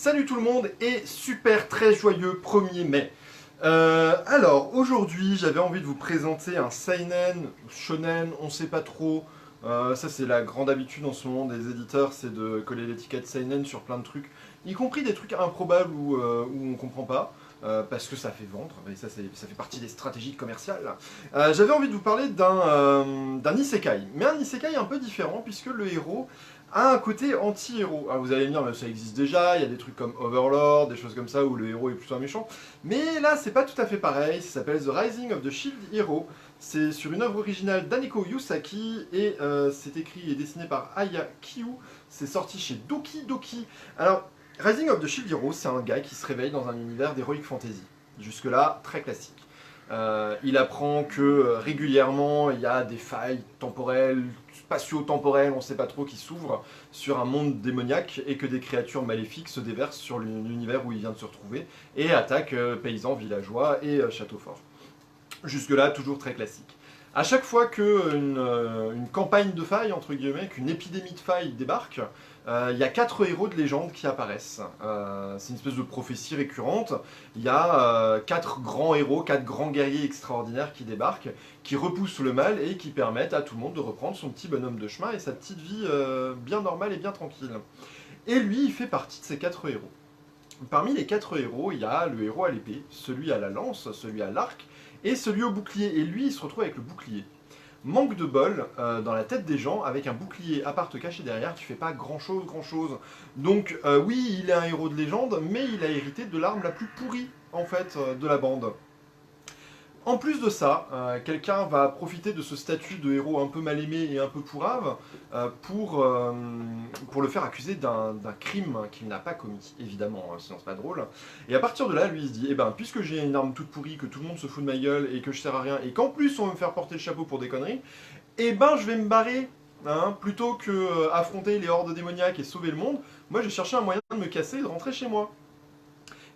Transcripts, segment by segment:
Salut tout le monde et super très joyeux 1er mai. Alors aujourd'hui j'avais envie de vous présenter un seinen, shonen, on sait pas trop. Ça c'est la grande habitude en ce moment des éditeurs, c'est de coller l'étiquette seinen sur plein de trucs, y compris des trucs improbables où on comprend pas. Parce que ça fait vendre, et ça fait partie des stratégies commerciales. J'avais envie de vous parler d'un isekai, mais un isekai un peu différent, puisque le héros a un côté anti-héros. Alors vous allez me dire, mais ça existe déjà, il y a des trucs comme Overlord, des choses comme ça, où le héros est plutôt un méchant. Mais là, c'est pas tout à fait pareil, ça s'appelle The Rising of the Shield Hero. C'est sur une œuvre originale d'Aneko Yusaki, et c'est écrit et dessiné par Aya Kiyu. C'est sorti chez Doki Doki. Alors, Rising of the Shield Hero, c'est un gars qui se réveille dans un univers d'heroic fantasy. Jusque-là, très classique. Il apprend que régulièrement, il y a des failles temporelles, spatio-temporelles, on ne sait pas trop, qui s'ouvrent sur un monde démoniaque et que des créatures maléfiques se déversent sur l'univers où il vient de se retrouver et attaquent paysans, villageois et châteaux forts. Jusque-là, toujours très classique. À chaque fois qu'une campagne de failles, entre guillemets, qu'une épidémie de failles débarque, il y a 4 héros de légende qui apparaissent. C'est une espèce de prophétie récurrente. Il y a 4 grands héros, 4 grands guerriers extraordinaires qui débarquent, qui repoussent le mal et qui permettent à tout le monde de reprendre son petit bonhomme de chemin et sa petite vie bien normale et bien tranquille. Et lui, il fait partie de ces 4 héros. Parmi les 4 héros, il y a le héros à l'épée, celui à la lance, celui à l'arc, et celui au bouclier. Et lui, il se retrouve avec le bouclier. Manque de bol, dans la tête des gens, avec un bouclier à part te cacher derrière, tu fais pas grand chose. Donc oui, il est un héros de légende, mais il a hérité de l'arme la plus pourrie, en fait, de la bande. En plus de ça, quelqu'un va profiter de ce statut de héros un peu mal aimé et un peu pourrave pour le faire accuser d'un crime qu'il n'a pas commis, évidemment, sinon c'est pas drôle. Et à partir de là, lui il se dit, eh ben, puisque j'ai une arme toute pourrie, que tout le monde se fout de ma gueule et que je sers à rien, et qu'en plus on va me faire porter le chapeau pour des conneries, eh ben je vais me barrer. Hein, plutôt que affronter les hordes démoniaques et sauver le monde, moi j'ai cherché un moyen de me casser et de rentrer chez moi.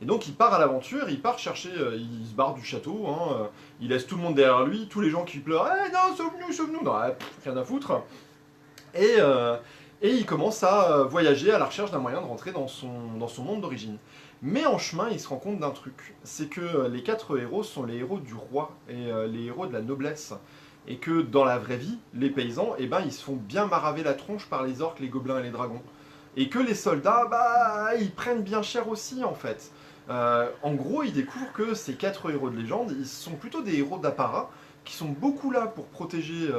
Et donc il part à l'aventure, il part chercher, il se barre du château, hein, il laisse tout le monde derrière lui, tous les gens qui pleurent, « Eh non, sauve-nous, sauve-nous !» Non, rien à foutre. Et il commence à voyager à la recherche d'un moyen de rentrer dans son monde d'origine. Mais en chemin, il se rend compte d'un truc, c'est que les 4 héros sont les héros du roi et les héros de la noblesse. Et que dans la vraie vie, les paysans, eh ben, ils se font bien maraver la tronche par les orques, les gobelins et les dragons. Et que les soldats, bah, ils prennent bien cher aussi, en fait. En gros, il découvre que ces 4 héros de légende, ils sont plutôt des héros d'apparat, qui sont beaucoup là pour protéger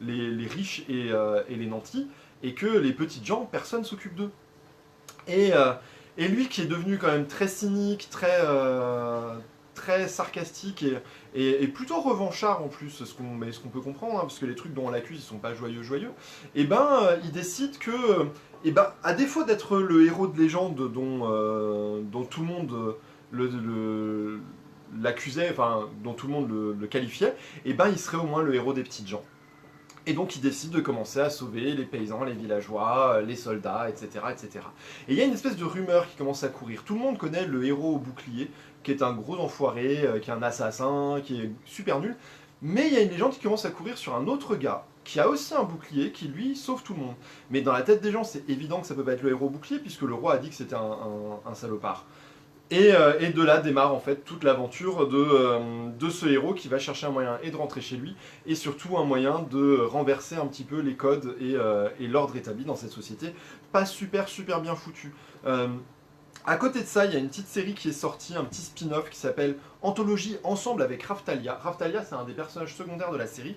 les riches et les nantis, et que les petites gens, personne s'occupe d'eux. Et lui qui est devenu quand même très cynique, très sarcastique et plutôt revanchard en plus, ce qu'on peut comprendre, hein, parce que les trucs dont on l'accuse, ils sont pas joyeux, et ben il décide que, et ben, à défaut d'être le héros de légende dont tout le monde l'accusait, enfin dont tout le monde le qualifiait, et ben il serait au moins le héros des petites gens. Et donc il décide de commencer à sauver les paysans, les villageois, les soldats, etc., etc. Et il y a une espèce de rumeur qui commence à courir. Tout le monde connaît le héros au bouclier, qui est un gros enfoiré, qui est un assassin, qui est super nul. Mais il y a une légende qui commence à courir sur un autre gars, qui a aussi un bouclier, qui lui sauve tout le monde. Mais dans la tête des gens, c'est évident que ça peut pas être le héros au bouclier, puisque le roi a dit que c'était un salopard. Et de là démarre en fait toute l'aventure de ce héros qui va chercher un moyen et de rentrer chez lui, et surtout un moyen de renverser un petit peu les codes et l'ordre établi dans cette société, pas super bien foutu. À côté de ça, il y a une petite série qui est sortie, un petit spin-off qui s'appelle Anthologie Ensemble avec Raftalia. Raftalia, c'est un des personnages secondaires de la série,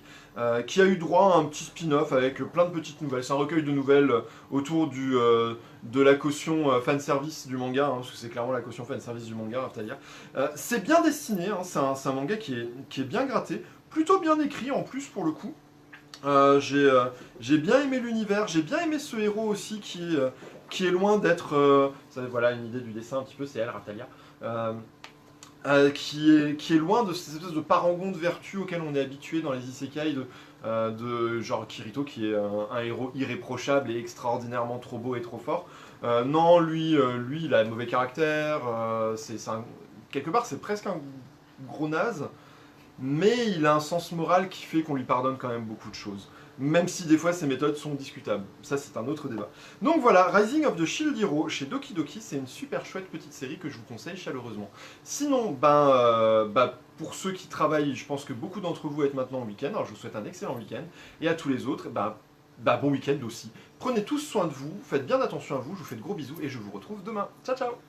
qui a eu droit à un petit spin-off avec plein de petites nouvelles. C'est un recueil de nouvelles autour de la caution fanservice du manga, hein, parce que c'est clairement la caution fanservice du manga, Raftalia. C'est bien dessiné, hein, c'est un manga qui est bien gratté, plutôt bien écrit en plus pour le coup. J'ai bien aimé l'univers, j'ai bien aimé ce héros aussi qui est loin d'être... voilà une idée du dessin un petit peu, c'est elle, Raftalia. Qui est loin de cette espèce de parangon de vertu auquel on est habitué dans les isekai de genre Kirito, qui est un héros irréprochable et extraordinairement trop beau et trop fort. Non, lui il a un mauvais caractère, quelque part c'est presque un gros naze, mais il a un sens moral qui fait qu'on lui pardonne quand même beaucoup de choses. même si des fois ces méthodes sont discutables. Ça, c'est un autre débat. Donc voilà, Rising of the Shield Hero chez Doki Doki, c'est une super chouette petite série que je vous conseille chaleureusement. Sinon, pour ceux qui travaillent, je pense que beaucoup d'entre vous vont être maintenant en week-end, alors je vous souhaite un excellent week-end. Et à tous les autres, bon week-end aussi. Prenez tous soin de vous, faites bien attention à vous, je vous fais de gros bisous et je vous retrouve demain. Ciao ciao!